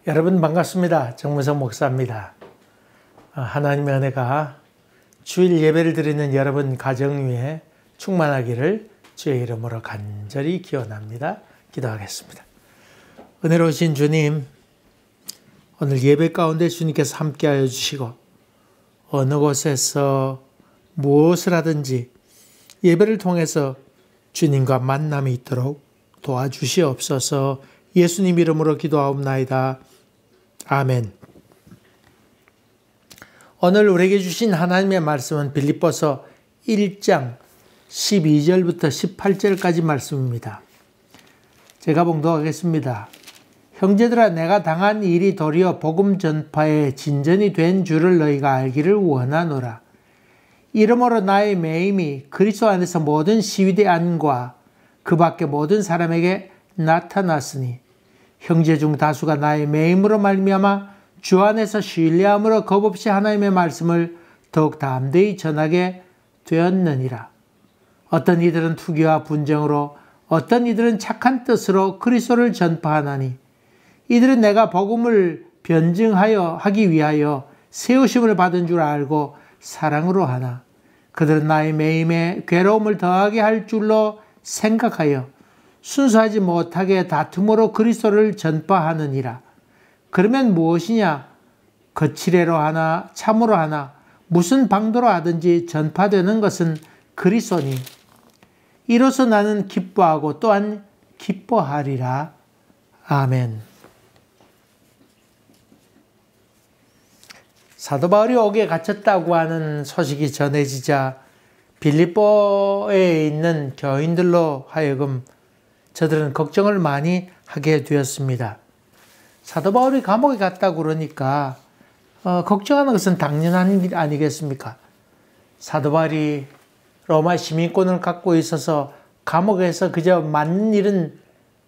여러분 반갑습니다. 정무성 목사입니다. 하나님의 은혜가 주일 예배를 드리는 여러분 가정 위에 충만하기를 주의 이름으로 간절히 기원합니다. 기도하겠습니다. 은혜로우신 주님, 오늘 예배 가운데 주님께서 함께하여 주시고 어느 곳에서 무엇을 하든지 예배를 통해서 주님과 만남이 있도록 도와주시옵소서. 예수님 이름으로 기도하옵나이다. 아멘. 오늘 우리에게 주신 하나님의 말씀은 빌립보서 1장 12절부터 18절까지 말씀입니다. 제가 봉독하겠습니다. 형제들아, 내가 당한 일이 도리어 복음 전파에 진전이 된 줄을 너희가 알기를 원하노라. 이러므로 나의 매임이 그리스도 안에서 모든 시위대 안과 그 밖에 모든 사람에게 나타났으니 형제 중 다수가 나의 매임으로 말미암아 주 안에서 신뢰함으로 겁없이 하나님의 말씀을 더욱 담대히 전하게 되었느니라. 어떤 이들은 투기와 분쟁으로, 어떤 이들은 착한 뜻으로 그리스도를 전파하나니 이들은 내가 복음을 변증하여 하기 위하여 세우심을 받은 줄 알고 사랑으로 하나 그들은 나의 매임에 괴로움을 더하게 할 줄로 생각하여 순수하지 못하게 다툼으로 그리스도를 전파하느니라. 그러면 무엇이냐? 거칠애로 하나 참으로 하나 무슨 방도로 하든지 전파되는 것은 그리스도니 이로써 나는 기뻐하고 또한 기뻐하리라. 아멘. 사도 바울이 옥에 갇혔다고 하는 소식이 전해지자 빌립보에 있는 교인들로 하여금 저들은 걱정을 많이 하게 되었습니다. 사도 바울이 감옥에 갔다고 그러니까 걱정하는 것은 당연한 일 아니겠습니까? 사도 바울이 로마 시민권을 갖고 있어서 감옥에서 그저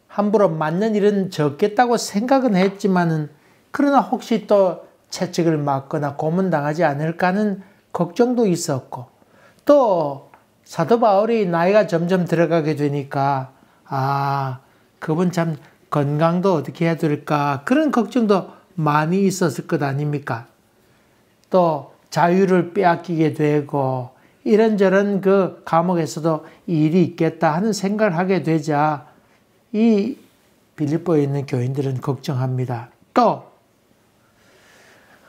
함부로 맞는 일은 적겠다고 생각은 했지만은 그러나 혹시 또 채찍을 맞거나 고문당하지 않을까 하는 걱정도 있었고, 또 사도 바울이 나이가 점점 들어가게 되니까 그분 참 건강도 어떻게 해야 될까 그런 걱정도 많이 있었을 것 아닙니까? 또 자유를 빼앗기게 되고 이런저런 그 감옥에서도 일이 있겠다 하는 생각을 하게 되자 이 빌립보에 있는 교인들은 걱정합니다. 또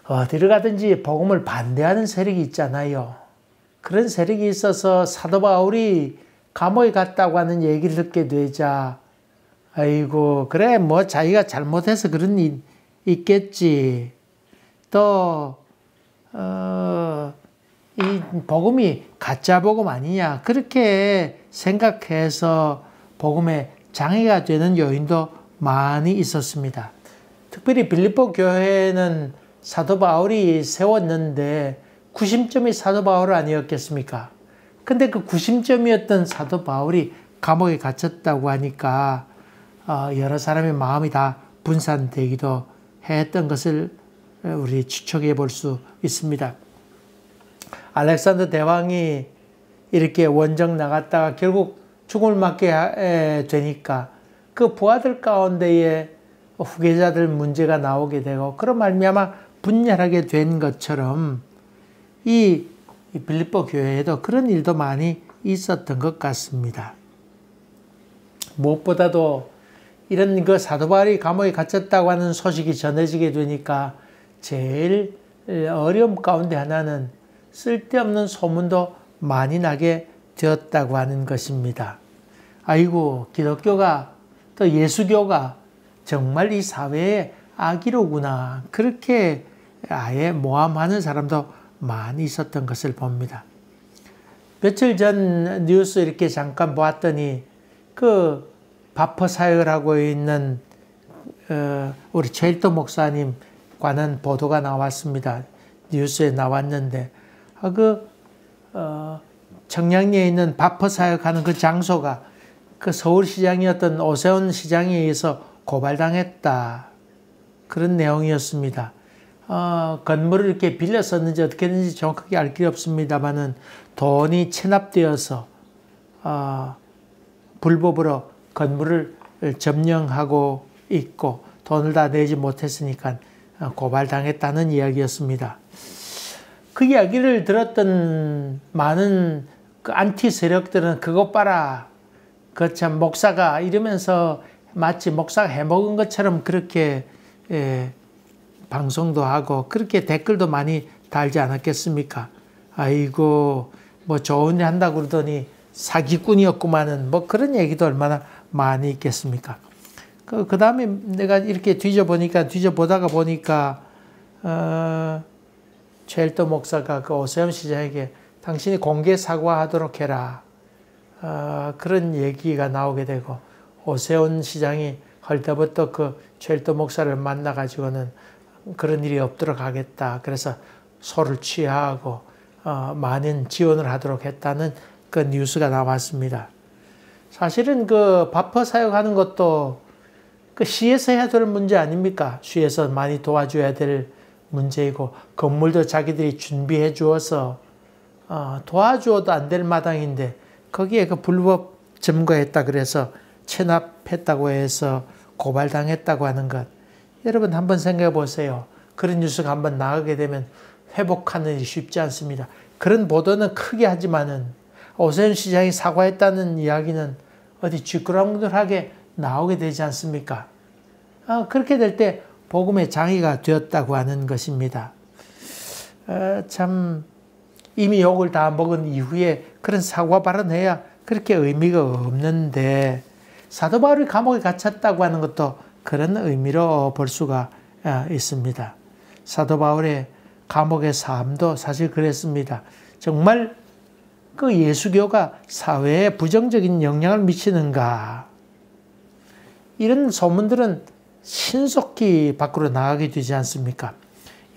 어디를 가든지 복음을 반대하는 세력이 있잖아요. 그런 세력이 있어서 사도 바울이 감옥에 갔다고 하는 얘기를 듣게 되자 아이고 그래 뭐 자기가 잘못해서 그런 일 있겠지. 또 이 복음이 가짜 복음 아니냐 그렇게 생각해서 복음에 장애가 되는 요인도 많이 있었습니다. 특별히 빌립보 교회는 사도 바울이 세웠는데 구심점이 사도 바울 아니었겠습니까? 근데 그 구심점이었던 사도 바울이 감옥에 갇혔다고 하니까 여러 사람의 마음이 다 분산되기도 했던 것을 우리 추측해 볼 수 있습니다. 알렉산더 대왕이 이렇게 원정 나갔다가 결국 죽음을 맞게 되니까 그 부하들 가운데에 후계자들 문제가 나오게 되고 그런 말미암아 분열하게 된 것처럼 이 빌립보 교회에도 그런 일도 많이 있었던 것 같습니다. 무엇보다도 이런 그 사도 바울이 감옥에 갇혔다고 하는 소식이 전해지게 되니까 제일 어려움 가운데 하나는 쓸데없는 소문도 많이 나게 되었다고 하는 것입니다. 아이고, 기독교가 또 예수교가 정말 이 사회의 악이로구나. 그렇게 아예 모함하는 사람도 많이 있었던 것을 봅니다. 며칠 전 뉴스 이렇게 잠깐 보았더니 그 바퍼 사역을 하고 있는 우리 최일도 목사님 관한 보도가 나왔습니다. 뉴스에 나왔는데 청량리에 있는 바퍼 사역하는 그 장소가 그 서울시장이었던 오세훈 시장에 의해서 고발당했다. 그런 내용이었습니다. 건물을 이렇게 빌렸었는지 어떻게 했는지 정확하게 알 길이 없습니다만은 돈이 체납되어서 불법으로 건물을 점령하고 있고 돈을 다 내지 못했으니까 고발당했다는 이야기였습니다. 그 이야기를 들었던 많은 그 안티 세력들은 그것 봐라, 그 참 목사가 이러면서 마치 목사가 해먹은 것처럼 그렇게 방송도 하고 그렇게 댓글도 많이 달지 않았겠습니까? 아이고 뭐 좋은 일 한다고 그러더니 사기꾼이었구만은 뭐 그런 얘기도 얼마나 많이 있겠습니까? 그 다음에 내가 이렇게 뒤져보다가 보니까 최일도 목사가 그 오세훈 시장에게 당신이 공개 사과하도록 해라. 그런 얘기가 나오게 되고 오세훈 시장이 할 때부터 그 최일도 목사를 만나가지고는 그런 일이 없도록 하겠다. 그래서 소를 취하고 많은 지원을 하도록 했다는 그 뉴스가 나왔습니다. 사실은 그 바퍼 사용하는 것도 그 시에서 해야 될 문제 아닙니까? 시에서 많이 도와줘야 될 문제이고 건물도 자기들이 준비해 주어서 도와주어도 안 될 마당인데 거기에 그 불법 점거했다 그래서 체납했다고 해서 고발당했다고 하는 것. 여러분 한번 생각해 보세요. 그런 뉴스가 한번 나가게 되면 회복하는 일이 쉽지 않습니다. 그런 보도는 크게 하지만은 오세훈 시장이 사과했다는 이야기는 어디 쥐끄렁들하게 나오게 되지 않습니까? 그렇게 될 때 복음의 장애가 되었다고 하는 것입니다. 참 이미 욕을 다 먹은 이후에 그런 사과 발언해야 그렇게 의미가 없는데 사도 바울이 감옥에 갇혔다고 하는 것도 그런 의미로 볼 수가 있습니다. 사도 바울의 감옥의 삶도 사실 그랬습니다. 정말 그 예수교가 사회에 부정적인 영향을 미치는가? 이런 소문들은 신속히 밖으로 나가게 되지 않습니까?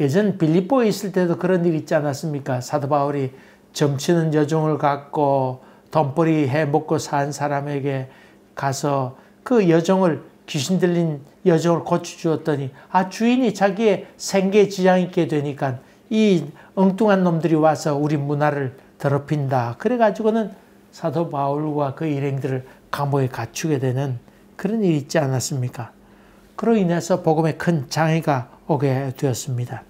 예전 빌립보에 있을 때도 그런 일 있지 않았습니까? 사도 바울이 점치는 여종을 갖고 돈벌이 해먹고 산 사람에게 가서 그 여종을 귀신 들린 여종을 고쳐주었더니 주인이 자기의 생계에 지장 있게 되니까 이 엉뚱한 놈들이 와서 우리 문화를 더럽힌다. 그래가지고는 사도 바울과 그 일행들을 감옥에 갇히게 되는 그런 일이 있지 않았습니까? 그로 인해서 복음에 큰 장애가 오게 되었습니다.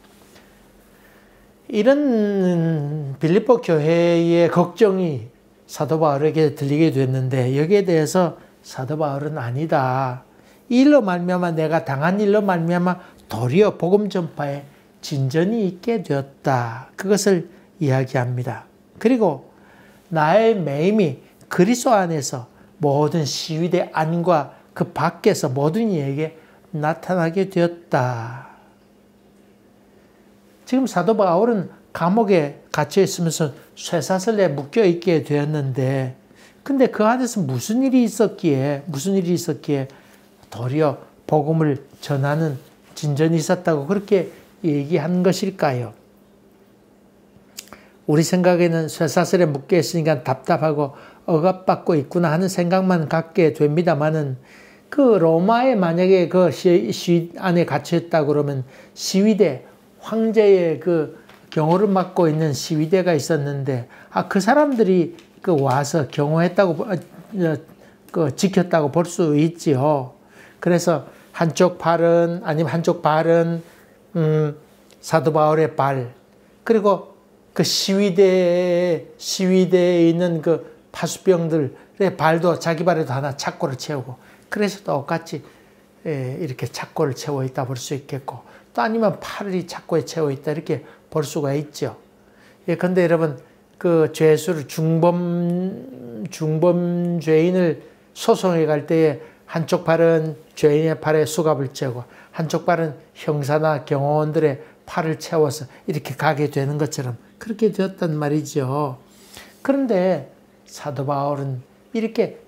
이런 빌립보 교회의 걱정이 사도 바울에게 들리게 됐는데 여기에 대해서 사도 바울은 아니다. 이 일로 말미암아 내가 당한 일로 말미암아 도리어 복음 전파에 진전이 있게 되었다. 그것을 이야기합니다. 그리고 나의 매임이 그리스도 안에서 모든 시위대 안과 그 밖에서 모든 이에게 나타나게 되었다. 지금 사도 바울은 감옥에 갇혀 있으면서 쇠사슬에 묶여 있게 되었는데 근데 그 안에서 무슨 일이 있었기에 도리어 복음을 전하는 진전이 있었다고 그렇게 얘기한 것일까요? 우리 생각에는 쇠사슬에 묶여 있으니까 답답하고 억압받고 있구나 하는 생각만 갖게 됩니다만은 그 로마에 만약에 그 시위 안에 갇혀있다 그러면 시위대, 황제의 그 경호를 맡고 있는 시위대가 있었는데 그 사람들이 그 와서 경호했다고 그 지켰다고 볼 수 있지요. 그래서 한쪽 팔은 사도 바울의 발, 그리고 그 시위대에 있는 그 파수병들의 발도 자기 발에도 하나 착고를 채우고 그래서 똑같이 이렇게 착고를 채워 있다 볼 수 있겠고 또 아니면 팔이 착고에 채워 있다 이렇게 볼 수가 있죠. 근데 여러분 그 죄수를 중범죄인을 소송해 갈 때에 한쪽 팔은 죄인의 팔에 수갑을 채우고 한쪽 팔은 형사나 경호원들의 팔을 채워서 이렇게 가게 되는 것처럼 그렇게 되었단 말이죠. 그런데 사도 바울은 이렇게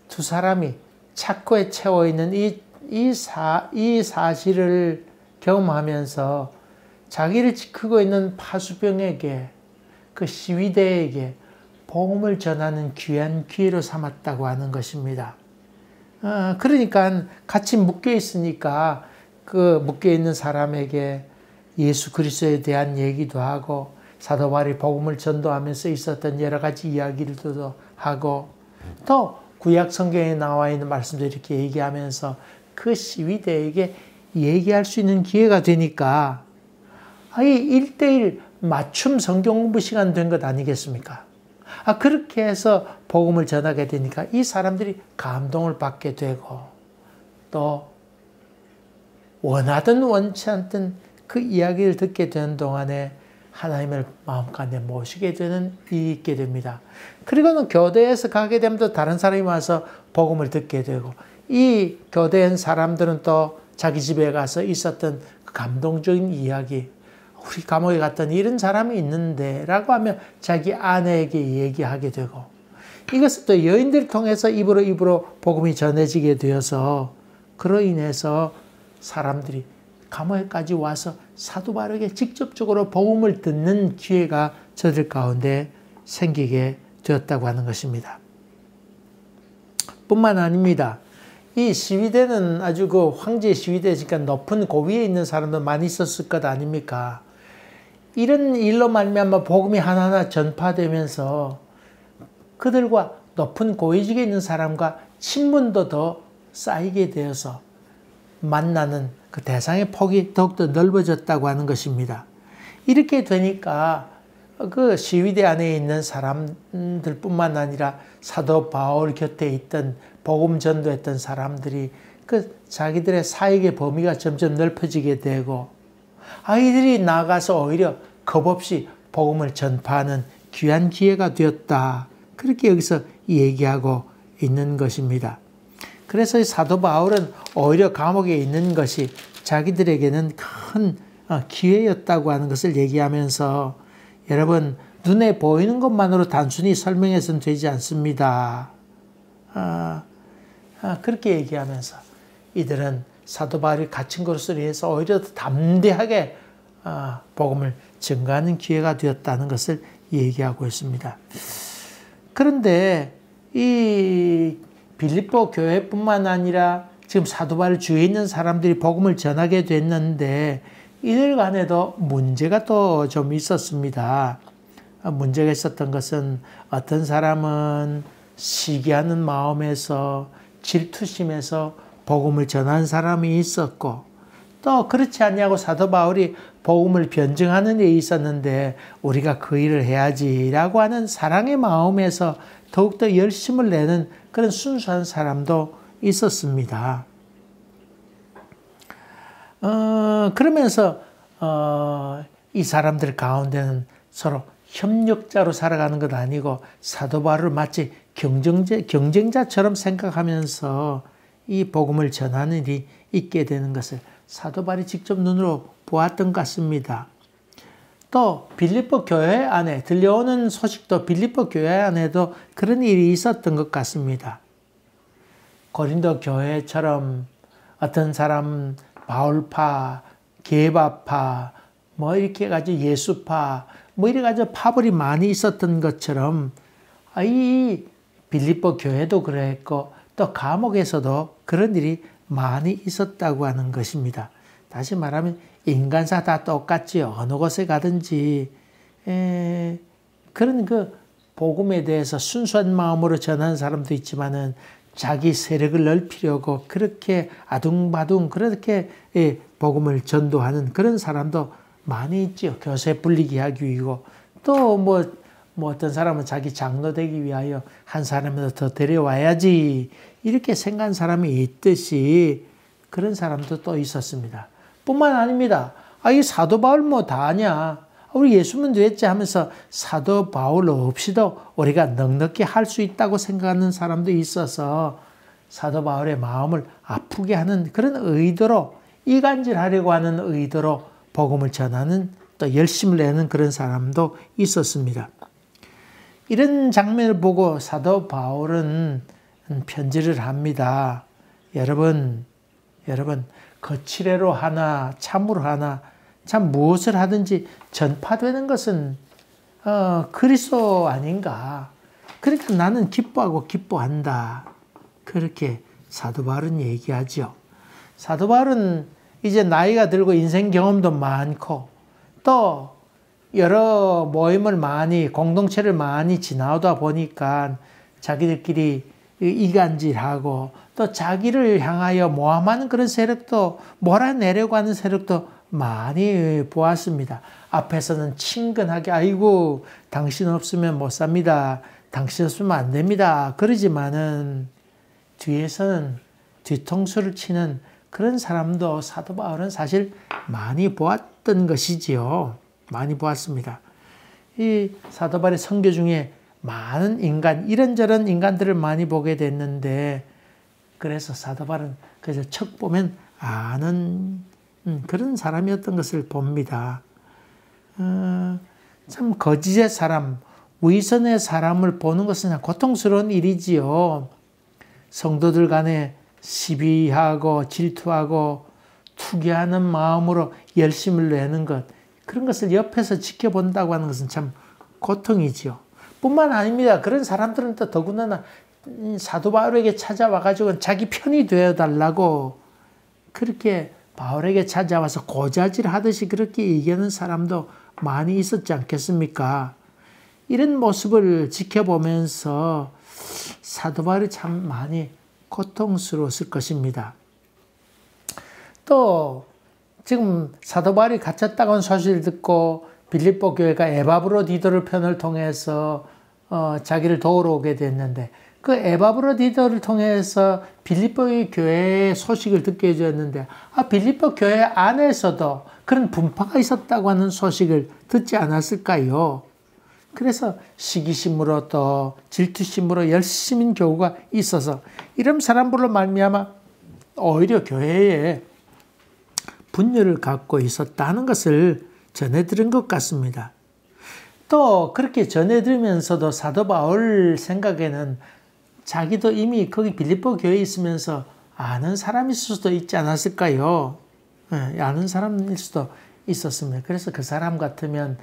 두 사람이 착고에 채워 있는 이 사실을 경험하면서 자기를 지키고 있는 파수병에게 그 시위대에게 복음을 전하는 귀한 기회로 삼았다고 하는 것입니다. 그러니까 같이 묶여 있으니까 그 묶여 있는 사람에게 예수 그리스도에 대한 얘기도 하고 사도 바울이 복음을 전도하면서 있었던 여러 가지 이야기들도 하고 또 구약 성경에 나와 있는 말씀도 이렇게 얘기하면서 그 시위대에게 얘기할 수 있는 기회가 되니까 아예 1:1 맞춤 성경 공부 시간 된 것 아니겠습니까? 그렇게 해서 복음을 전하게 되니까 이 사람들이 감동을 받게 되고 또 원하든 원치 않든 그 이야기를 듣게 되는 동안에 하나님을 마음가운데 모시게 되는 일이 있게 됩니다. 그리고는 교대에서 가게 되면 또 다른 사람이 와서 복음을 듣게 되고 이 교대한 사람들은 또 자기 집에 가서 있었던 그 감동적인 이야기, 우리 감옥에 갔던 이런 사람이 있는데 라고 하면 자기 아내에게 얘기하게 되고 이것을 또 여인들을 통해서 입으로 복음이 전해지게 되어서 그로 인해서 사람들이 감옥에까지 와서 사도 바울에게 직접적으로 복음을 듣는 기회가 저들 가운데 생기게 되었다고 하는 것입니다. 뿐만 아닙니다. 이 시위대는 아주 그 황제 시위대니까 높은 고위에 있는 사람도 많이 있었을 것 아닙니까? 이런 일로 말미암아 복음이 하나하나 전파되면서 그들과 높은 고위직에 있는 사람과 친분도 더 쌓이게 되어서 만나는 그 대상의 폭이 더욱더 넓어졌다고 하는 것입니다. 이렇게 되니까 그 시위대 안에 있는 사람들뿐만 아니라 사도 바울 곁에 있던 복음 전도했던 사람들이 그 자기들의 사역의 범위가 점점 넓어지게 되고 아이들이 나가서 오히려 겁없이 복음을 전파하는 귀한 기회가 되었다. 그렇게 여기서 얘기하고 있는 것입니다. 그래서 사도 바울은 오히려 감옥에 있는 것이 자기들에게는 큰 기회였다고 하는 것을 얘기하면서 여러분 눈에 보이는 것만으로 단순히 설명해서는 되지 않습니다. 그렇게 얘기하면서 이들은 사도 바울이 갇힌 것으로 해서 오히려 더 담대하게 복음을 증거하는 기회가 되었다는 것을 얘기하고 있습니다. 그런데 이 빌립보 교회뿐만 아니라 지금 사도 바울 주위에 있는 사람들이 복음을 전하게 됐는데 이들 간에도 문제가 또 좀 있었습니다. 문제가 있었던 것은 어떤 사람은 시기하는 마음에서 질투심에서 복음을 전한 사람이 있었고 또 그렇지 않냐고 사도 바울이 복음을 변증하는 일이 있었는데 우리가 그 일을 해야지라고 하는 사랑의 마음에서 더욱더 열심을 내는 그런 순수한 사람도 있었습니다. 그러면서 이 사람들 가운데는 서로 협력자로 살아가는 것 아니고 사도 바울을 마치 경쟁자처럼 생각하면서 이 복음을 전하는 일이 있게 되는 것을 사도 바울이 직접 눈으로 보았던 것 같습니다. 또 빌립보 교회 안에 들려오는 소식도 빌립보 교회 안에도 그런 일이 있었던 것 같습니다. 고린도 교회처럼 어떤 사람 바울파, 게바파, 뭐 이렇게 해가지고 예수파, 뭐 이래 가지고 파벌이 많이 있었던 것처럼 이 빌립보 교회도 그랬고 또 감옥에서도 그런 일이 많이 있었다고 하는 것입니다. 다시 말하면 인간사 다 똑같지요. 어느 곳에 가든지 그런 그 복음에 대해서 순수한 마음으로 전하는 사람도 있지만은 자기 세력을 넓히려고 그렇게 아둥바둥 그렇게 복음을 전도하는 그런 사람도 많이 있지요. 교세 불리게 하기 위하고 또 뭐 어떤 사람은 자기 장로 되기 위하여 한 사람이라도 더 데려와야지 이렇게 생각한 사람이 있듯이 그런 사람도 또 있었습니다. 뿐만 아닙니다. 이 사도 바울 뭐 다 아냐. 우리 예수면 되겠지 하면서 사도 바울 없이도 우리가 넉넉히 할 수 있다고 생각하는 사람도 있어서 사도 바울의 마음을 아프게 하는 그런 의도로 이간질하려고 하는 의도로 복음을 전하는 또 열심을 내는 그런 사람도 있었습니다. 이런 장면을 보고 사도 바울은 편지를 합니다. 여러분 거칠애로 하나 참으로 하나 참 무엇을 하든지 전파되는 것은 그리스도 아닌가. 그러니까 나는 기뻐하고 기뻐한다. 그렇게 사도 바울은 얘기하죠. 사도 바울은 이제 나이가 들고 인생 경험도 많고 또 여러 모임을 많이 공동체를 많이 지나오다 보니까 자기들끼리 이간질하고 또 자기를 향하여 모함하는 그런 세력도 몰아내려고 하는 세력도 많이 보았습니다. 앞에서는 친근하게 아이고 당신 없으면 못 삽니다. 당신 없으면 안 됩니다. 그러지만은 뒤에서는 뒤통수를 치는 그런 사람도 사도 바울은 사실 많이 보았던 것이지요. 많이 보았습니다. 이 사도 바울의 선교 중에 많은 인간, 이런저런 인간들을 많이 보게 됐는데 그래서 사도 바울은 그래서 척 보면 아는 그런 사람이었던 것을 봅니다. 참 거짓의 사람, 위선의 사람을 보는 것은 고통스러운 일이지요. 성도들 간에 시비하고 질투하고 투기하는 마음으로 열심을 내는 것, 그런 것을 옆에서 지켜본다고 하는 것은 참 고통이지요. 뿐만 아닙니다. 그런 사람들은 또 더군다나 사도 바울에게 찾아와가지고 자기 편이 되어달라고 그렇게 바울에게 찾아와서 고자질 하듯이 그렇게 얘기하는 사람도 많이 있었지 않겠습니까? 이런 모습을 지켜보면서 사도 바울이 참 많이 고통스러웠을 것입니다. 또 지금 사도 바울이 갇혔다고 하는 소식을 듣고 빌립보 교회가 에바브로디도를 편을 통해서 자기를 도우러 오게 됐는데 그 에바브로디도를 통해서 빌립보의 교회의 소식을 듣게 해주었는데 빌립보 교회 안에서도 그런 분파가 있었다고 하는 소식을 듣지 않았을까요? 그래서 시기심으로 또 질투심으로 열심인 교우가 있어서 이런 사람들로 말미암아 오히려 교회에 분열을 갖고 있었다는 것을 전해들은 것 같습니다. 또 그렇게 전해들으면서도 사도 바울 생각에는 자기도 이미 거기 빌립보 교회에 있으면서 아는 사람일 수도 있지 않았을까요? 아는 사람일 수도 있었습니다. 그래서 그 사람 같으면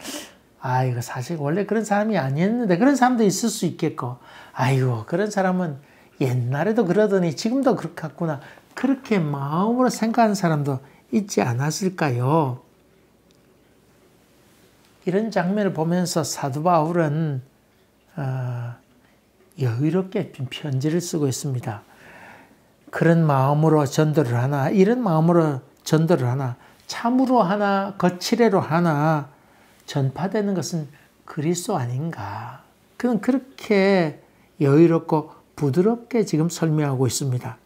이거 사실 원래 그런 사람이 아니었는데 그런 사람도 있을 수 있겠고 아이고 그런 사람은 옛날에도 그러더니 지금도 그렇겠구나 그렇게 마음으로 생각하는 사람도 있지 않았을까요? 이런 장면을 보면서 사도 바울은 여유롭게 편지를 쓰고 있습니다. 그런 마음으로 전도를 하나 이런 마음으로 전도를 하나 참으로 하나 거칠애로 하나 전파되는 것은 그리스도 아닌가. 그는 그렇게 여유롭고 부드럽게 지금 설명하고 있습니다.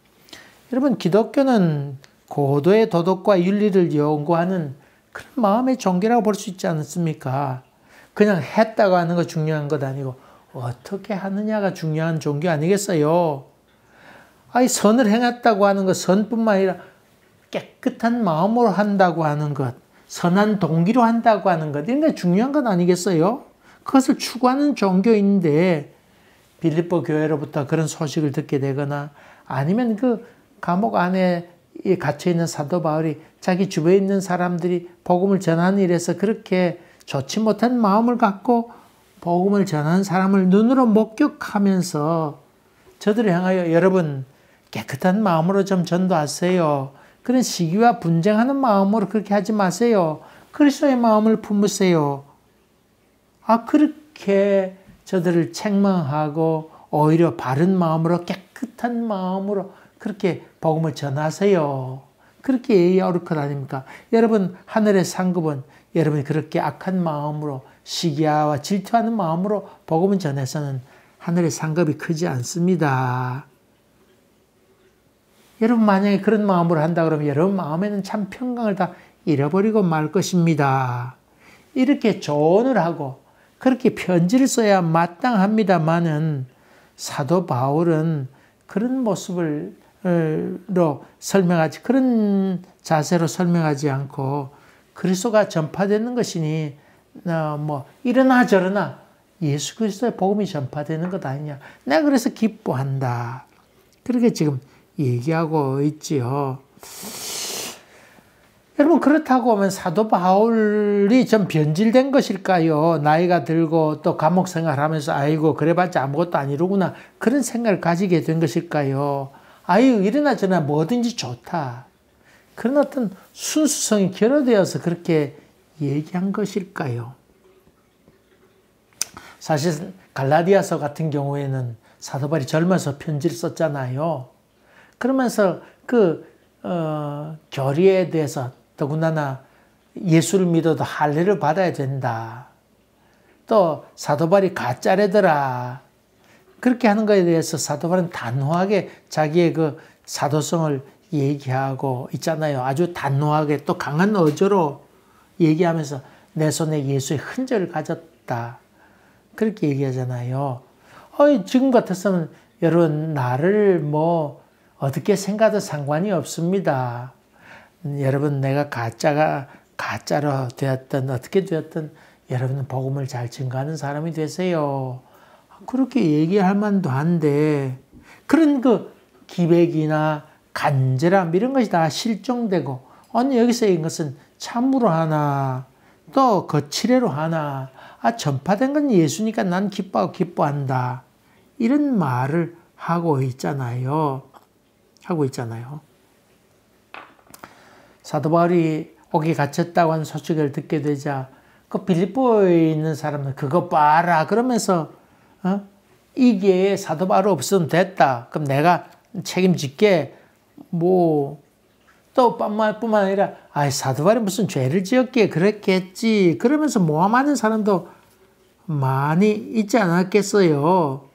여러분 기독교는 고도의 도덕과 윤리를 연구하는 그런 마음의 종교라고 볼 수 있지 않습니까? 그냥 했다고 하는 거 중요한 것 아니고 어떻게 하느냐가 중요한 종교 아니겠어요? 선을 행했다고 하는 것 선뿐만 아니라 깨끗한 마음으로 한다고 하는 것 선한 동기로 한다고 하는 것 이런 게 중요한 것 아니겠어요? 그것을 추구하는 종교인데 빌립보 교회로부터 그런 소식을 듣게 되거나 아니면 그 감옥 안에 갇혀있는 사도 바울이 자기 주변에 있는 사람들이 복음을 전하는 일에서 그렇게 좋지 못한 마음을 갖고 복음을 전하는 사람을 눈으로 목격하면서 저들을 향하여 여러분 깨끗한 마음으로 좀 전도하세요. 그런 시기와 분쟁하는 마음으로 그렇게 하지 마세요. 그리스도의 마음을 품으세요. 그렇게 저들을 책망하고 오히려 바른 마음으로 깨끗한 마음으로 그렇게 복음을 전하세요. 그렇게 얘기가 옳을 것 아닙니까? 여러분 하늘의 상급은 여러분이 그렇게 악한 마음으로 시기와 질투하는 마음으로 복음을 전해서는 하늘의 상급이 크지 않습니다. 여러분 만약에 그런 마음으로 한다 그러면 여러분 마음에는 참 평강을 다 잃어버리고 말 것입니다. 이렇게 조언을 하고 그렇게 편지를 써야 마땅합니다마는 사도 바울은 그런 모습으로 설명하지 그런 자세로 설명하지 않고 그리스도가 전파되는 것이니 이러나 저러나 예수 그리스도의 복음이 전파되는 것 아니냐. 내가 그래서 기뻐한다. 그렇게 지금 얘기하고 있지요. 여러분 그렇다고 하면 사도 바울이 좀 변질된 것일까요? 나이가 들고 또 감옥 생활하면서 아이고 그래봤자 아무것도 아니로구나 그런 생각을 가지게 된 것일까요? 이러나 저러나 뭐든지 좋다. 그런 어떤 순수성이 결여되어서 그렇게 얘기한 것일까요? 사실 갈라디아서 같은 경우에는 사도 바울이 젊어서 편지를 썼잖아요. 그러면서 교리에 대해서 더군다나 예수를 믿어도 할례를 받아야 된다. 또 사도 바울이 가짜래더라. 그렇게 하는 것에 대해서 사도 바울은 단호하게 자기의 그 사도성을 얘기하고 있잖아요. 아주 단호하게 또 강한 어조로 얘기하면서 내 손에 예수의 흔적을 가졌다. 그렇게 얘기하잖아요. 지금 같았으면 여러분 나를 뭐 어떻게 생각해도 상관이 없습니다. 여러분 내가 가짜로 되었든 어떻게 되었든 여러분은 복음을 잘 증거하는 사람이 되세요. 그렇게 얘기할 만도 한데 그런 그 기백이나 간절함 이런 것이 다 실종되고 여기서 이것은 참으로 하나 또 거칠애로 하나 전파된 건 예수니까 난 기뻐한다. 이런 말을 하고 있잖아요. 사도 바울이 옥에 갇혔다고 하는 소식을 듣게 되자 그 빌립보에 있는 사람은 그거 봐라 그러면서 이게 사도 바울 없으면 됐다. 그럼 내가 책임질게. 또 뿐만 아니라 사도 바울이 무슨 죄를 지었기에 그랬겠지. 그러면서 모함하는 사람도 많이 있지 않았겠어요.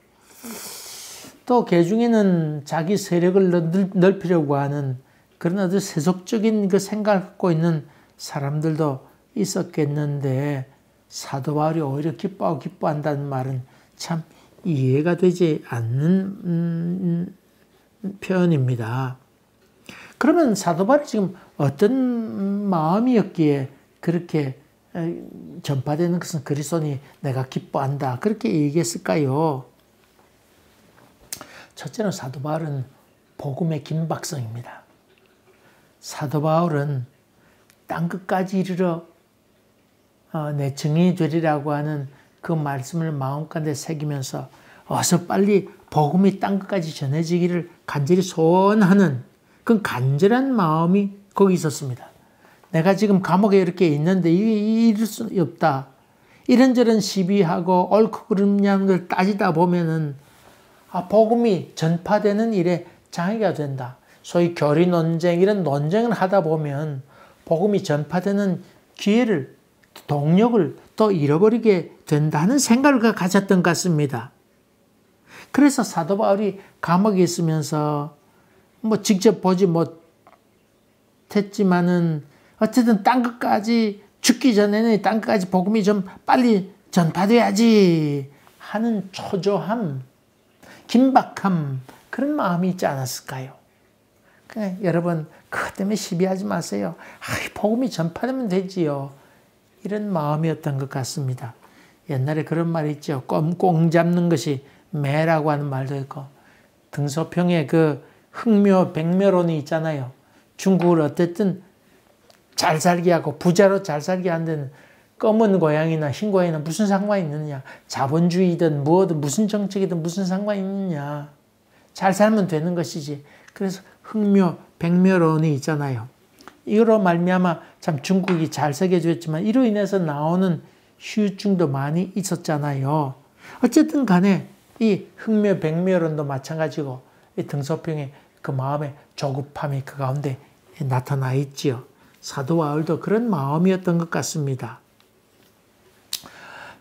또 개중에는 자기 세력을 넓히려고 하는 그런 아주 세속적인 그 생각을 갖고 있는 사람들도 있었겠는데 사도 바울이 오히려 기뻐한다는 말은 참 이해가 되지 않는 표현입니다. 그러면 사도 바울이 지금 어떤 마음이었기에 그렇게 전파되는 것은 그리스도니 내가 기뻐한다 그렇게 얘기했을까요? 첫째는 사도 바울은 복음의 긴박성입니다. 사도 바울은 땅끝까지 이르러 내 증인이 되리라고 하는 그 말씀을 마음가운데 새기면서 어서 빨리 복음이 땅끝까지 전해지기를 간절히 소원하는 그 간절한 마음이 거기 있었습니다. 내가 지금 감옥에 이렇게 있는데 이럴 수 없다. 이런저런 시비하고 옳고 그름냐는 걸 따지다 보면은 복음이 전파되는 일에 장애가 된다. 소위 교리 논쟁 이런 논쟁을 하다 보면 복음이 전파되는 기회를 동력을 또 잃어버리게 된다는 생각을 가졌던 것 같습니다. 그래서 사도 바울이 감옥에 있으면서 직접 보지 못했지만은 어쨌든 땅끝까지 죽기 전에는 땅끝까지 복음이 좀 빨리 전파돼야지 하는 초조함, 긴박함 그런 마음이 있지 않았을까요? 그러니까 여러분 그것 때문에 시비하지 마세요. 복음이 전파되면 되지요. 이런 마음이었던 것 같습니다. 옛날에 그런 말이 있죠. 꽁 잡는 것이 매라고 하는 말도 있고 등소평에 그 흑묘 백묘론이 있잖아요. 중국을 어쨌든 잘 살게 하고 부자로 잘 살게 하는 데는 검은 고양이나 흰 고양이나 무슨 상관이 있느냐. 자본주의든 뭐든 무슨 정책이든 무슨 상관이 있느냐. 잘 살면 되는 것이지. 그래서 흑묘 백묘론이 있잖아요. 이거로 말미암아 참 중국이 잘 살게 되었지만 이로 인해서 나오는 후유증도 많이 있었잖아요. 어쨌든 간에 이 흑묘 백묘론도 마찬가지고 이 등소평의 그 마음의 조급함이 그 가운데 나타나 있지요. 사도 바울도 그런 마음이었던 것 같습니다.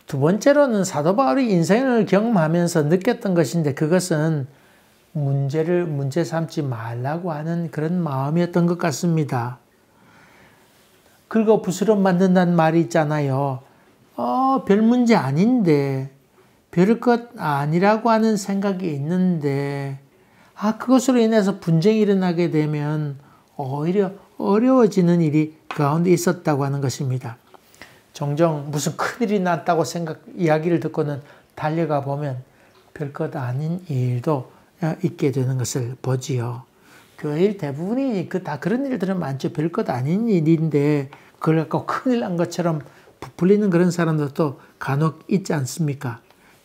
두 번째로는 사도 바울이 인생을 경험하면서 느꼈던 것인데 그것은 문제 삼지 말라고 하는 그런 마음이었던 것 같습니다. 긁어 부스럼 만든다는 말이 있잖아요. 별 문제 아닌데 별 것 아니라고 하는 생각이 있는데 그것으로 인해서 분쟁이 일어나게 되면 오히려 어려워지는 일이 그 가운데 있었다고 하는 것입니다. 종종 무슨 큰일이 났다고 이야기를 듣고는 달려가 보면 별것 아닌 일도 있게 되는 것을 보지요. 교회 일 대부분이 다 그런 일들은 많죠. 별것 아닌 일인데 그걸 갖고 큰일 난 것처럼 부풀리는 그런 사람들도 간혹 있지 않습니까?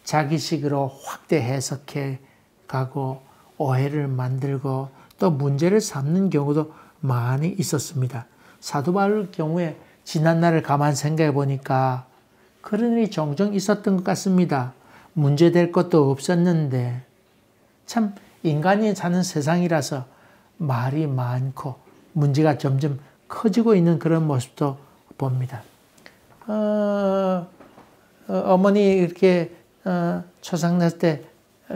자기식으로 확대 해석해 가고 오해를 만들고 또 문제를 삼는 경우도 많이 있었습니다. 사도 바울 경우에 지난 날을 가만 생각해 보니까 그런 일이 종종 있었던 것 같습니다. 문제될 것도 없었는데 참 인간이 사는 세상이라서 말이 많고 문제가 점점 커지고 있는 그런 모습도 봅니다. 어머니 이렇게 초상날 때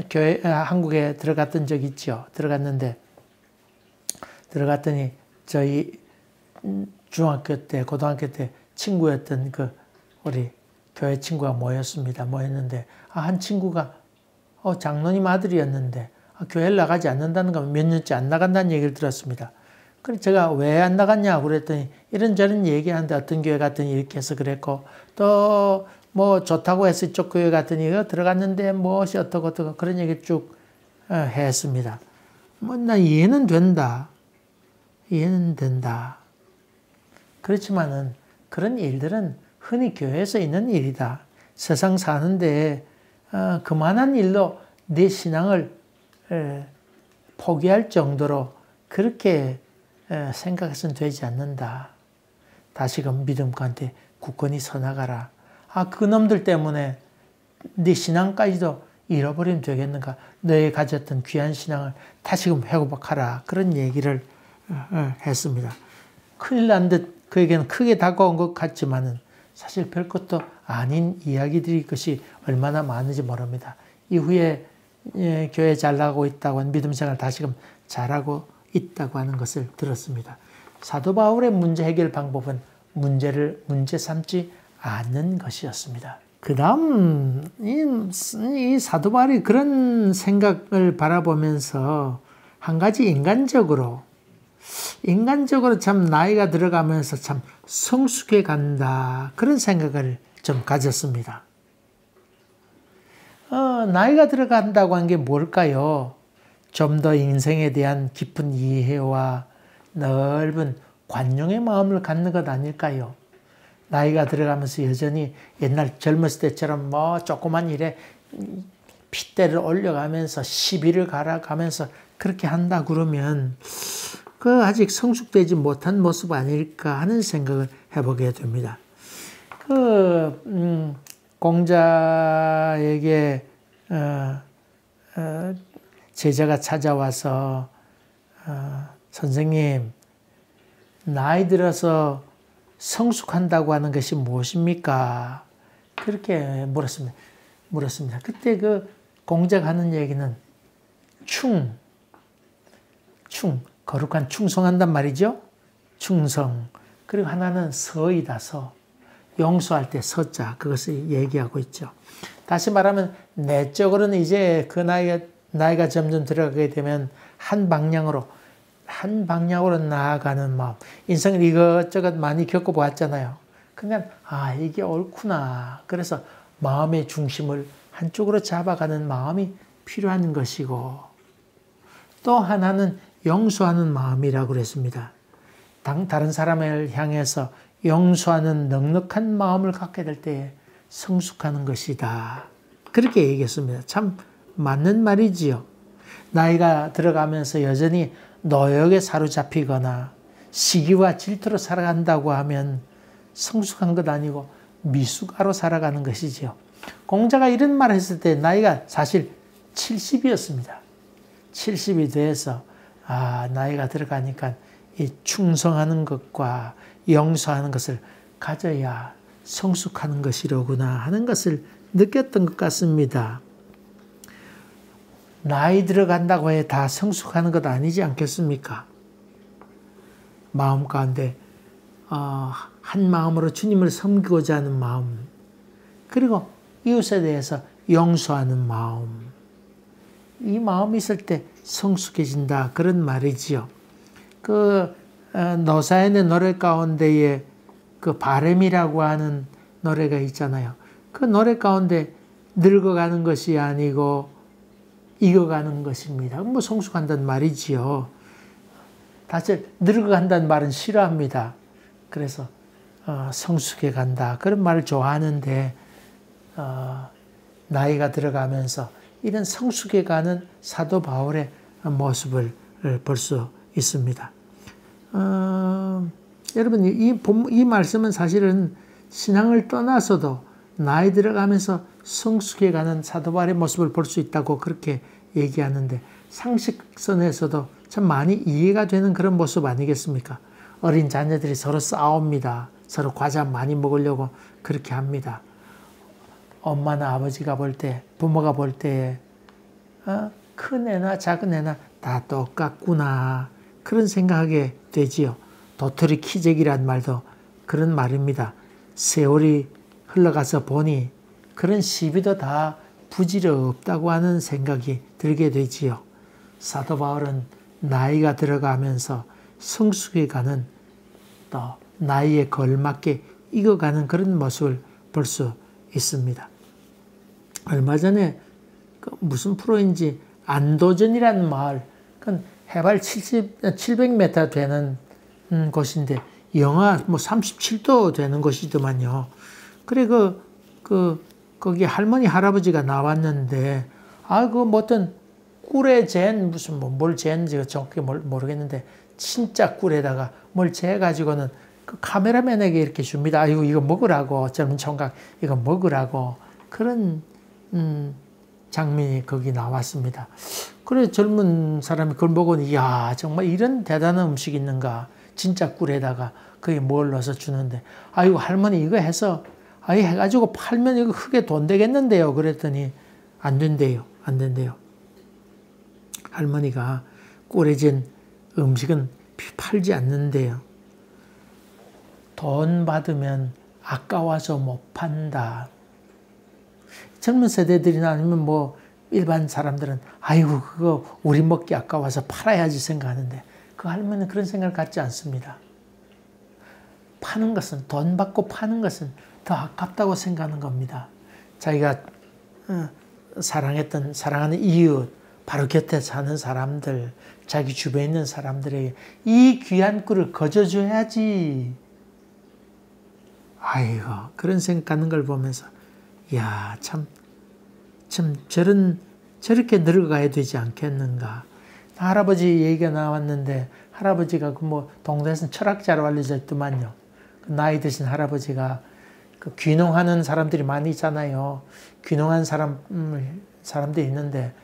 교회 한국에 들어갔던 적 있죠. 들어갔더니 저희 중학교 때 고등학교 때 친구였던 그 우리 교회 친구가 모였는데 한 친구가 장로님 아들이었는데 교회를 나가지 않는다는 거 몇 년째 안 나간다는 얘기를 들었습니다. 그래서 제가 왜 안 나갔냐고 그랬더니 이런저런 얘기하는데 어떤 교회 갔더니 이렇게 해서 그랬고 또 뭐 좋다고 해서 이쪽 교회 갔더니 들어갔는데 무엇이 어떻고 그런 얘기 쭉 했습니다. 나 이해는 된다. 그렇지만은 그런 일들은 흔히 교회에서 있는 일이다. 세상 사는데 그만한 일로 내 신앙을 포기할 정도로 그렇게 생각해서는 되지 않는다. 다시금 믿음가운데 굳건히 서나가라. 그놈들 때문에 네 신앙까지도 잃어버리면 되겠는가. 너의 가졌던 귀한 신앙을 다시금 회복하라. 그런 얘기를 했습니다. 큰일 난 듯 그에게는 크게 다가온 것 같지만은 사실 별것도 아닌 이야기들이 것이 얼마나 많은지 모릅니다. 이후에 교회 잘 나가고 있다고 하는 믿음 생활 다시금 잘하고 있다고 하는 것을 들었습니다. 사도 바울의 문제 해결 방법은 문제를 문제 삼지 않는 것이었습니다. 그 다음 이 사도 바울이 그런 생각을 바라보면서 한 가지 인간적으로 참 나이가 들어가면서 참 성숙해 간다. 그런 생각을 좀 가졌습니다. 나이가 들어간다고 한 게 뭘까요? 좀 더 인생에 대한 깊은 이해와 넓은 관용의 마음을 갖는 것 아닐까요? 나이가 들어가면서 여전히 옛날 젊었을 때처럼 조그만 일에 핏대를 올려가면서 시비를 갈아가면서 그렇게 한다 그러면 아직 성숙되지 못한 모습 아닐까 하는 생각을 해보게 됩니다. 공자에게 제자가 찾아와서 선생님, 나이 들어서 성숙한다고 하는 것이 무엇입니까? 그렇게 물었습니다. 그때 공자가 하는 얘기는 거룩한 충성한단 말이죠. 충성. 그리고 하나는 서이다. 용서할 때 서자. 그것을 얘기하고 있죠. 다시 말하면 내적으로는 이제 그 나이가 점점 들어가게 되면 한 방향으로 나아가는 마음. 인생을 이것저것 많이 겪어보았잖아요. 그러니까 이게 옳구나. 그래서 마음의 중심을 한쪽으로 잡아가는 마음이 필요한 것이고, 또 하나는 용서하는 마음이라고 그랬습니다. 다른 사람을 향해서 용서하는 넉넉한 마음을 갖게 될 때에 성숙하는 것이다. 그렇게 얘기했습니다. 참 맞는 말이지요. 나이가 들어가면서 여전히 노역에 사로잡히거나 시기와 질투로 살아간다고 하면 성숙한 것 아니고 미숙아로 살아가는 것이지요. 공자가 이런 말을 했을 때 나이가 사실 70이었습니다. 70이 돼서 나이가 들어가니까 이 충성하는 것과 용서하는 것을 가져야 성숙하는 것이로구나 하는 것을 느꼈던 것 같습니다. 나이 들어간다고 해 다 성숙하는 것 아니지 않겠습니까? 마음 가운데 한 마음으로 주님을 섬기고자 하는 마음, 그리고 이웃에 대해서 용서하는 마음, 이 마음이 있을 때 성숙해진다. 그런 말이지요. 노사연의 노래 가운데에 바램이라고 하는 노래가 있잖아요. 그 노래 가운데 늙어가는 것이 아니고 익어가는 것입니다. 성숙한다는 말이지요. 사실 늙어간다는 말은 싫어합니다. 그래서 성숙해 간다. 그런 말을 좋아하는데 나이가 들어가면서 이런 성숙해 가는 사도 바울의 모습을 볼 수 있습니다. 여러분 이 말씀은 사실은 신앙을 떠나서도 나이 들어가면서 성숙해 가는 사도 바울의 모습을 볼 수 있다고 그렇게 얘기하는데 상식선에서도 참 많이 이해가 되는 그런 모습 아니겠습니까? 어린 자녀들이 서로 싸웁니다. 서로 과자 많이 먹으려고 그렇게 합니다. 엄마나 아버지가 볼 때, 부모가 볼 때, 큰 애나 작은 애나 다 똑같구나. 그런 생각하게 되지요. 도토리 키재기란 말도 그런 말입니다. 세월이 흘러가서 보니 그런 시비도 다 부질없다고 하는 생각이 들게 되지요. 사도 바울은 나이가 들어가면서 성숙해가는 또 나이에 걸맞게 익어가는 그런 모습을 볼 수 있습니다. 얼마 전에 무슨 프로인지 안도전이라는 마을, 그건 해발 700m 되는 곳인데 영하 뭐 37도 되는 곳이더만요. 그래 거기 할머니 할아버지가 나왔는데 뭐 어떤 꿀에 잰 무슨 뭘 잰지 정확히 모르겠는데 진짜 꿀에다가 뭘 재가지고는 그 카메라맨에게 이렇게 줍니다. 아이고 이거 먹으라고, 젊은 총각 이거 먹으라고. 그런 장면이 거기 나왔습니다. 그래 젊은 사람이 그걸 먹으니 이야 정말 이런 대단한 음식이 있는가. 진짜 꿀에다가 그게 뭘 넣어서 주는데 아이고 할머니 이거 해서 해가지고 팔면 이거 크게 돈 되겠는데요. 그랬더니 안 된대요. 할머니가 꿀에 진 음식은 팔지 않는데요. 돈 받으면 아까워서 못 판다. 젊은 세대들이나 아니면 뭐 일반 사람들은 아이고 그거 우리 먹기 아까워서 팔아야지 생각하는데 그 할머니는 그런 생각을 갖지 않습니다. 파는 것은, 돈 받고 파는 것은 더 아깝다고 생각하는 겁니다. 자기가 사랑하는 이웃, 바로 곁에 사는 사람들, 자기 주변에 있는 사람들에게 이 귀한 꿀을 거저줘야지. 아이고 그런 생각하는 걸 보면서 야 참 저렇게 늙어가야 되지 않겠는가. 할아버지 얘기가 나왔는데 할아버지가 그 동네에서는 철학자로 알려져 있더만요. 나이 드신 할아버지가 그 귀농하는 사람들이 많이 있잖아요. 귀농한 사람들이 있는데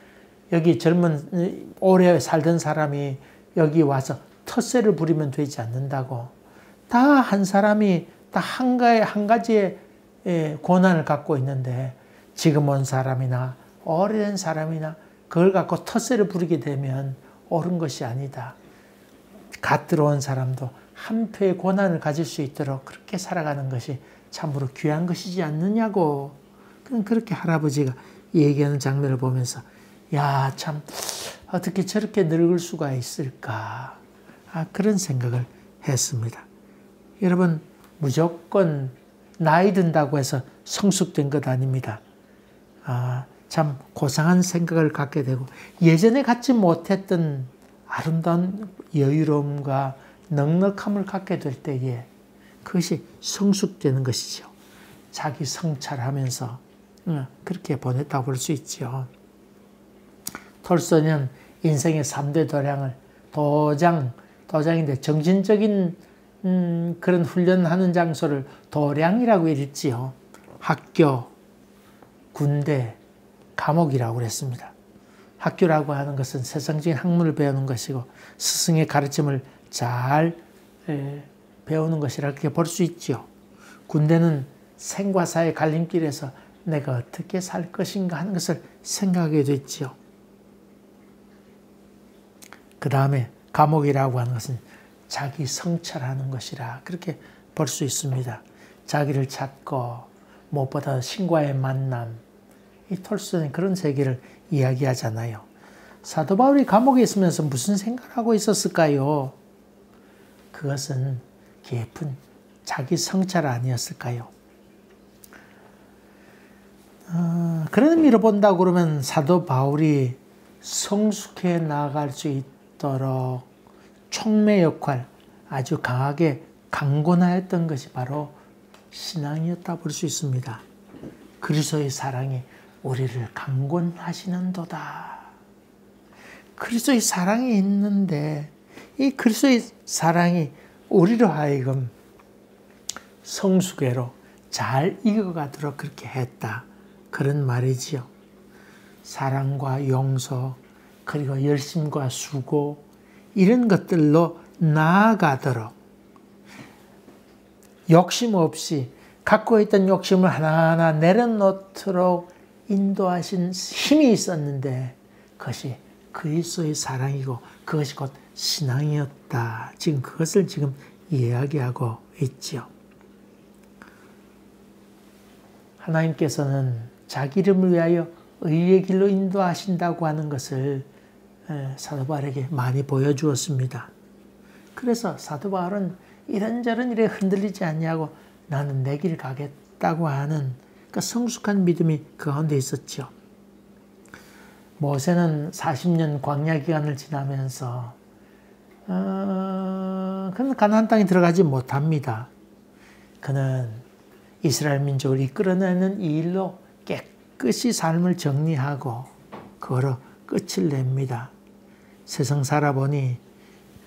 여기 젊은 오래 살던 사람이 여기 와서 텃세를 부리면 되지 않는다고. 다 한 사람이 다 한 가지의 고난을 갖고 있는데 지금 온 사람이나 오래된 사람이나 그걸 갖고 텃세를 부리게 되면 옳은 것이 아니다. 갓 들어온 사람도 한 표의 고난을 가질 수 있도록 그렇게 살아가는 것이 참으로 귀한 것이지 않느냐고. 그렇게 할아버지가 얘기하는 장면을 보면서 야, 참 어떻게 저렇게 늙을 수가 있을까. 그런 생각을 했습니다. 여러분 무조건 나이 든다고 해서 성숙된 것 아닙니다. 참 고상한 생각을 갖게 되고 예전에 갖지 못했던 아름다운 여유로움과 넉넉함을 갖게 될 때에 그것이 성숙되는 것이죠. 자기 성찰하면서 그렇게 보냈다고 볼 수 있죠. 톨스토이는 인생의 3대 도량을 도장인데 정신적인 그런 훈련하는 장소를 도량이라고 읽지요. 학교, 군대, 감옥이라고 그랬습니다. 학교라고 하는 것은 세상적인 학문을 배우는 것이고 스승의 가르침을 잘 배우는 것이라 그렇게 볼 수 있죠. 군대는 생과 사의 갈림길에서 내가 어떻게 살 것인가 하는 것을 생각하게 됐죠. 그 다음에 감옥이라고 하는 것은 자기 성찰하는 것이라 그렇게 볼 수 있습니다. 자기를 찾고 무엇보다 신과의 만남, 이 톨스토이는 그런 세계를 이야기하잖아요. 사도 바울이 감옥에 있으면서 무슨 생각을 하고 있었을까요? 그것은 깊은 자기 성찰 아니었을까요? 그런 의미로 본다고 그러면 사도 바울이 성숙해 나아갈 수 있도록 촉매 역할 아주 강하게 강권하였던 것이 바로 신앙이었다 볼 수 있습니다. 그리스도의 사랑이 우리를 강권하시는도다. 그리스도의 사랑이 있는데 이 그리스도의 사랑이 우리로 하여금 성숙회로 잘 익어가도록 그렇게 했다. 그런 말이지요. 사랑과 용서, 그리고 열심과 수고 이런 것들로 나아가도록 욕심 없이 갖고 있던 욕심을 하나하나 내려놓도록 인도하신 힘이 있었는데 그것이 그리스도의 사랑이고 그것이 곧 신앙이었다. 지금 그것을 지금 이야기하고 있지요. 하나님께서는 자기 이름을 위하여 의의 길로 인도하신다고 하는 것을 사도 바울에게 많이 보여주었습니다. 그래서 사도 바울은 이런저런 일에 흔들리지 않냐고 나는 내 길 가겠다고 하는 그 성숙한 믿음이 그 가운데 있었죠. 모세는 40년 광야 기간을 지나면서 그는 가나안 땅에 들어가지 못합니다. 그는 이스라엘 민족을 이끌어내는 이 일로 깨끗이 삶을 정리하고 걸어 끝을 냅니다. 세상 살아보니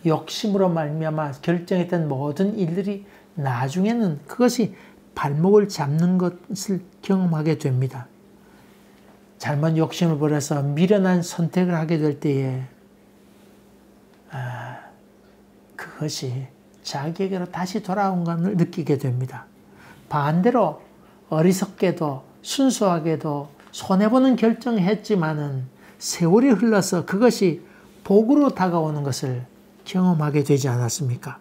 욕심으로 말미암아 결정했던 모든 일들이 나중에는 그것이 발목을 잡는 것을 경험하게 됩니다. 잘못 욕심을 버려서 미련한 선택을 하게 될 때에 그것이 자기에게로 다시 돌아온 것을 느끼게 됩니다. 반대로 어리석게도 순수하게도 손해보는 결정을 했지만은 세월이 흘러서 그것이 복으로 다가오는 것을 경험하게 되지 않았습니까?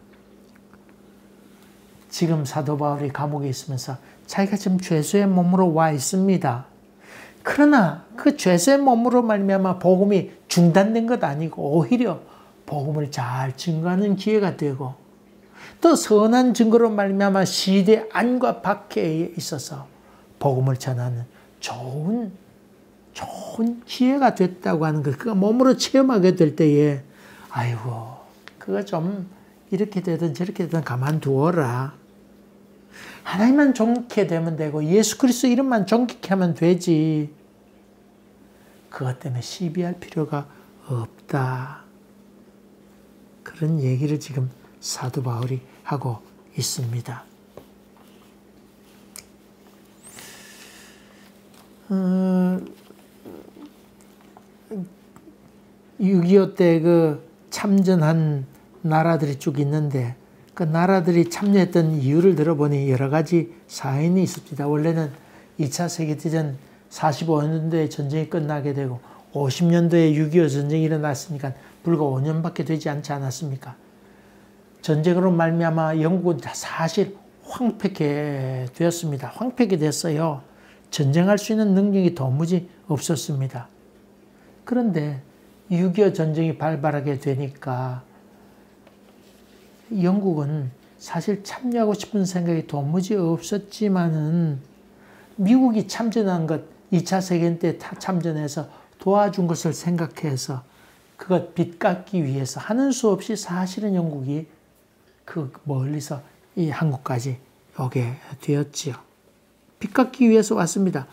지금 사도 바울이 감옥에 있으면서 자기가 지금 죄수의 몸으로 와 있습니다. 그러나 그 죄수의 몸으로 말미암아 복음이 중단된 것 아니고 오히려 복음을 잘 증거하는 기회가 되고 또 선한 증거로 말미암아 시대 안과 밖에 있어서 복음을 전하는 좋은 기회가 됐다고 하는 것. 그가 몸으로 체험하게 될 때에 아이고 그거 좀 이렇게 되든 저렇게 되든 가만두어라. 하나님만 존귀케 되면 되고 예수 그리스도 이름만 존귀케 하면 되지. 그것 때문에 시비할 필요가 없다. 그런 얘기를 지금 사도 바울이 하고 있습니다. 6.25 때 그 참전한 나라들이 쭉 있는데 그 나라들이 참여했던 이유를 들어보니 여러 가지 사연이 있습니다. 원래는 2차 세계대전 45년도에 전쟁이 끝나게 되고 50년도에 6.25 전쟁이 일어났으니까 불과 5년밖에 되지 않지 않았습니까? 전쟁으로 말미암아 영국은 사실 황폐게 되었습니다. 황폐게 됐어요. 전쟁할 수 있는 능력이 도무지 없었습니다. 그런데 6.25 전쟁이 발발하게 되니까 영국은 사실 참여하고 싶은 생각이 도무지 없었지만은 미국이 참전한 것, 2차 세계대전 때 참전해서 도와준 것을 생각해서 그것 빚 갚기 위해서 하는 수 없이 사실은 영국이 그 멀리서 이 한국까지 오게 되었지요. 빚 갚기 위해서 왔습니다.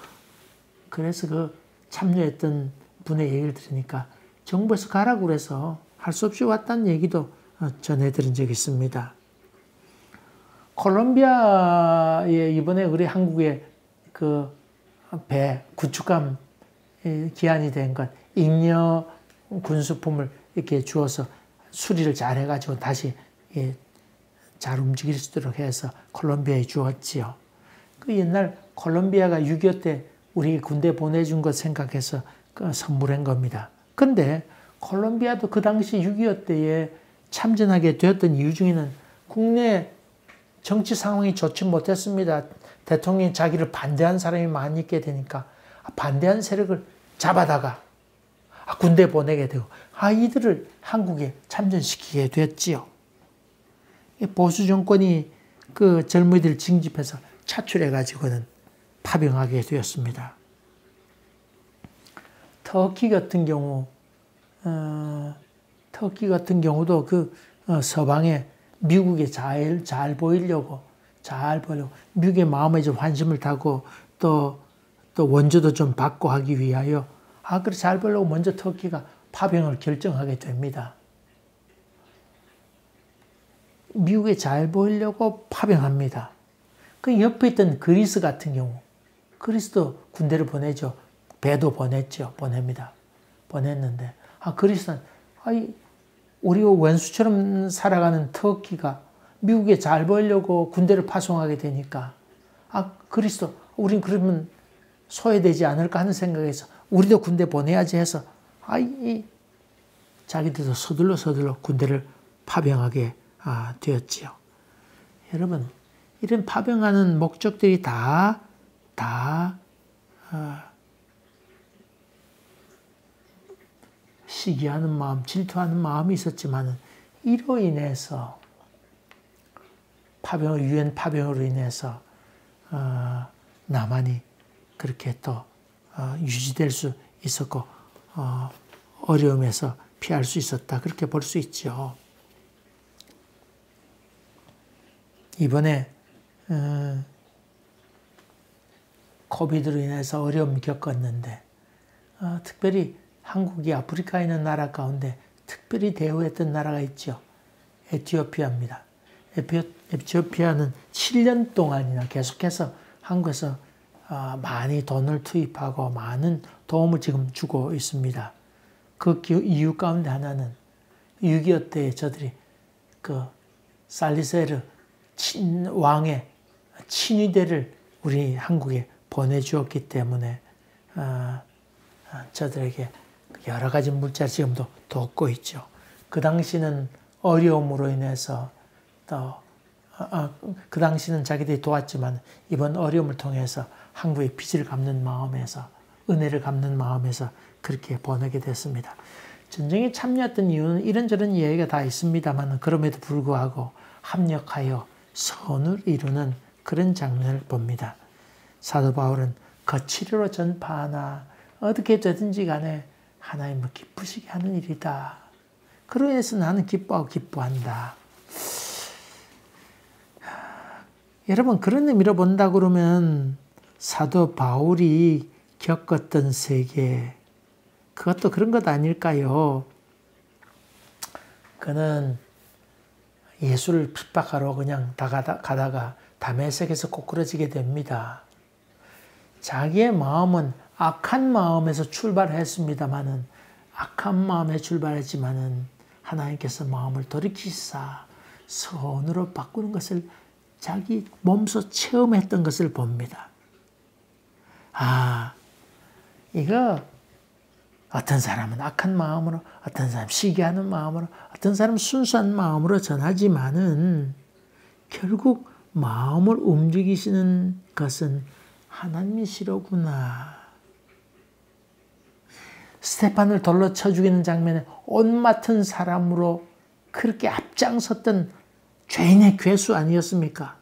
그래서 그 참여했던 분의 얘기를 들으니까 정부에서 가라고 그래서 할 수 없이 왔다는 얘기도 전해드린 적이 있습니다. 콜롬비아에 이번에 우리 한국에 그 배 구축함 기한이 된 것, 잉여 군수품을 이렇게 주어서 수리를 잘 해가지고 다시 잘 움직일 수 있도록 해서 콜롬비아에 주었지요. 그 옛날 콜롬비아가 6.25 때 우리 군대 보내준 것 생각해서 그 선물한 겁니다. 근데 콜롬비아도 그 당시 6.25 때에 참전하게 되었던 이유 중에는 국내 정치 상황이 좋지 못했습니다. 대통령이 자기를 반대한 사람이 많이 있게 되니까 반대한 세력을 잡아다가 군대에 보내게 되고 이들을 한국에 참전시키게 됐지요. 보수 정권이 그 젊은이들 징집해서 차출해가지고는 파병하게 되었습니다. 터키 같은 경우도 그 서방에 미국에 잘 보이려고 미국의 마음에 좀 환심을 타고 또 원조도 좀 받고 하기 위하여 그래 잘 보려고 먼저 터키가 파병을 결정하게 됩니다. 미국에 잘 보이려고 파병합니다. 그 옆에 있던 그리스 같은 경우 그리스도 군대를 보내죠. 배도 보냈죠. 보냅니다. 보냈는데 그리스는 우리가 원수처럼 살아가는 터키가 미국에 잘 벌려고 군대를 파송하게 되니까 그리스도 우린 그러면 소외되지 않을까 하는 생각에서 우리도 군대 보내야지 해서 자기들도 서둘러 군대를 파병하게 되었지요. 여러분, 이런 파병하는 목적들이 다 시기하는 마음, 질투하는 마음이 있었지만 이로 인해서 유엔 파병으로 인해서 남한이 그렇게 또 유지될 수 있었고 어려움에서 피할 수 있었다. 그렇게 볼 수 있죠. 이번에 코비드로 인해서 어려움 겪었는데 특별히 한국이 아프리카에 있는 나라 가운데 특별히 대우했던 나라가 있죠. 에티오피아입니다. 에티오피아는 7년 동안이나 계속해서 한국에서 많이 돈을 투입하고 많은 도움을 지금 주고 있습니다. 그 이유 가운데 하나는 6.25 때 저들이 그 살리세르 왕의 친위대를 우리 한국에 보내주었기 때문에 저들에게 여러 가지 물자를 지금도 돕고 있죠. 그 당시는 어려움으로 인해서 또 그 당시는 자기들이 도왔지만 이번 어려움을 통해서 한국의 빚을 갚는 마음에서 은혜를 갚는 마음에서 그렇게 보내게 됐습니다. 전쟁에 참여했던 이유는 이런저런 이야기가 다 있습니다만 그럼에도 불구하고 합력하여 선을 이루는 그런 장면을 봅니다. 사도 바울은 거칠이로 전파하나 어떻게 되든지 간에 하나님을 기쁘시게 하는 일이다. 그로 인해서 나는 기뻐하고 기뻐한다. 여러분, 그런 의미로 본다 그러면 사도 바울이 겪었던 세계, 그것도 그런 것 아닐까요? 그는 예수를 핍박하러 그냥 가다가 다메섹에서 꼬꾸라지게 됩니다. 자기의 마음은 악한 마음에서 출발했습니다마는 하나님께서 마음을 돌이키사 선으로 바꾸는 것을 자기 몸소 체험했던 것을 봅니다. 이거 어떤 사람은 악한 마음으로, 어떤 사람은 시기하는 마음으로, 어떤 사람은 순수한 마음으로 전하지만은 결국 마음을 움직이시는 것은 하나님이시로구나. 스테판을 돌로 쳐 죽이는 장면에 옷 맡은 사람으로 그렇게 앞장섰던 죄인의 괴수 아니었습니까?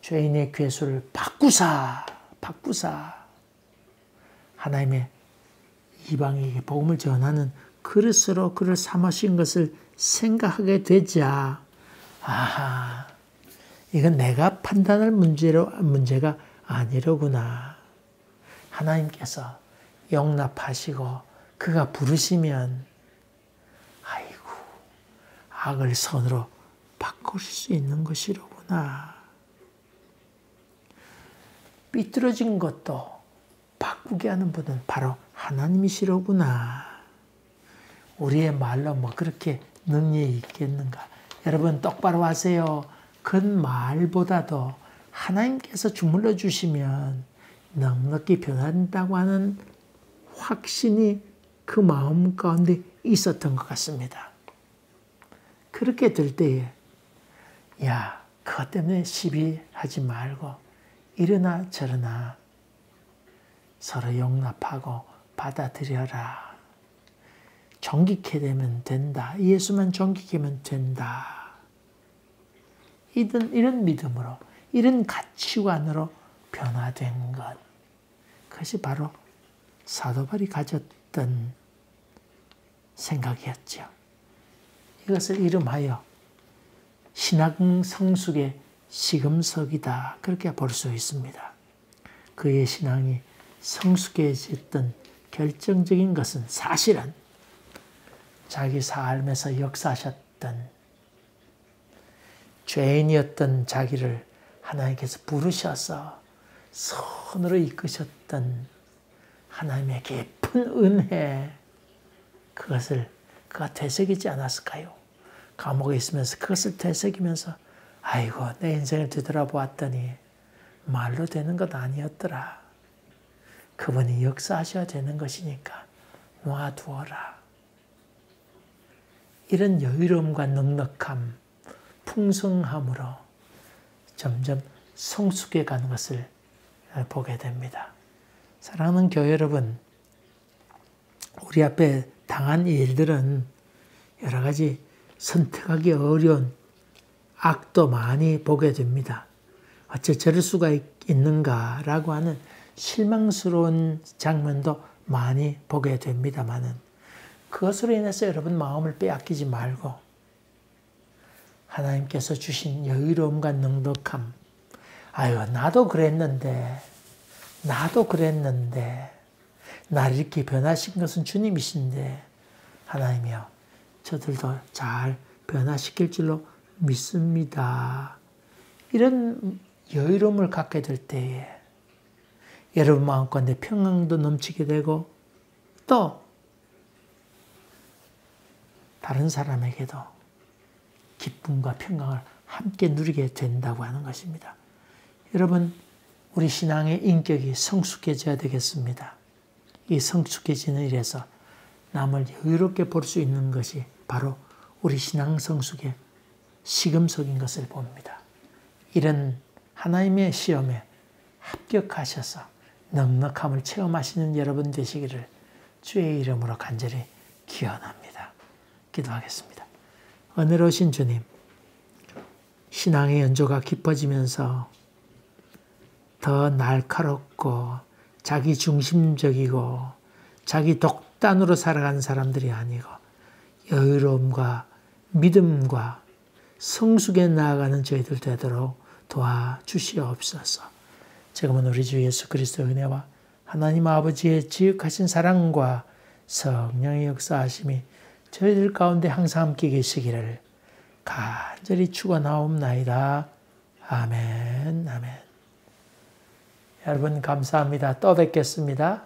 죄인의 괴수를 바꾸사 하나님의 이방에게 복음을 전하는 그릇으로 그를 삼으신 것을 생각하게 되자 이건 내가 판단할 문제가 아니로구나. 하나님께서 용납하시고 그가 부르시면 악을 선으로 바꾸실 수 있는 것이로구나. 삐뚤어진 것도 바꾸게 하는 분은 바로 하나님이시로구나. 우리의 말로 그렇게 능력이 있겠는가? 여러분 똑바로 하세요. 그 말보다도 하나님께서 주물러 주시면 넉넉히 변한다고 하는 확신이 그 마음 가운데 있었던 것 같습니다. 그렇게 될 때에 그것 때문에 시비하지 말고 이러나 저러나 서로 용납하고 받아들여라. 정직해 되면 된다. 예수만 정직해 하면 된다. 이런 믿음으로, 이런 가치관으로 변화된 것. 그것이 바로 사도 바울이 가졌던 생각이었죠. 이것을 이름하여 신앙 성숙의 시금석이다. 그렇게 볼 수 있습니다. 그의 신앙이 성숙해졌던 결정적인 것은 사실은 자기 삶에서 역사하셨던 죄인이었던 자기를 하나님께서 부르셔서 선으로 이끄셨던 하나님의 깊은 은혜, 그가 되새기지 않았을까요? 감옥에 있으면서 그것을 되새기면서 아이고 내 인생을 뒤돌아보았더니 말로 되는 것 아니었더라. 그분이 역사하셔야 되는 것이니까 놔두어라. 이런 여유로움과 넉넉함, 풍성함으로 점점 성숙해 가는 것을 보게 됩니다. 사랑하는 교회 여러분, 우리 앞에 당한 일들은 여러 가지 선택하기 어려운 악도 많이 보게 됩니다. 어째 저럴 수가 있는가라고 하는 실망스러운 장면도 많이 보게 됩니다만은 그것으로 인해서 여러분 마음을 빼앗기지 말고 하나님께서 주신 여유로움과 넉넉함, 아유 나도 그랬는데 나를 이렇게 변화시킨 것은 주님이신데 하나님이여 저들도 잘 변화시킬 줄로 믿습니다. 이런 여유로움을 갖게 될 때에 여러분 마음가운데 평강도 넘치게 되고 또 다른 사람에게도 기쁨과 평강을 함께 누리게 된다고 하는 것입니다. 여러분, 우리 신앙의 인격이 성숙해져야 되겠습니다. 이 성숙해지는 일에서 남을 여유롭게 볼 수 있는 것이 바로 우리 신앙 성숙의 시금석인 것을 봅니다. 이런 하나님의 시험에 합격하셔서 넉넉함을 체험하시는 여러분 되시기를 주의 이름으로 간절히 기원합니다. 기도하겠습니다. 은혜로우신 주님, 신앙의 연조가 깊어지면서 더 날카롭고 자기 중심적이고 자기 독단으로 살아가는 사람들이 아니고 여유로움과 믿음과 성숙에 나아가는 저희들 되도록 도와주시옵소서. 지금은 우리 주 예수 그리스도의 은혜와 하나님 아버지의 지극하신 사랑과 성령의 역사하심이 저희들 가운데 항상 함께 계시기를 간절히 축원하옵나이다. 아멘. 아멘. 여러분 감사합니다. 또 뵙겠습니다.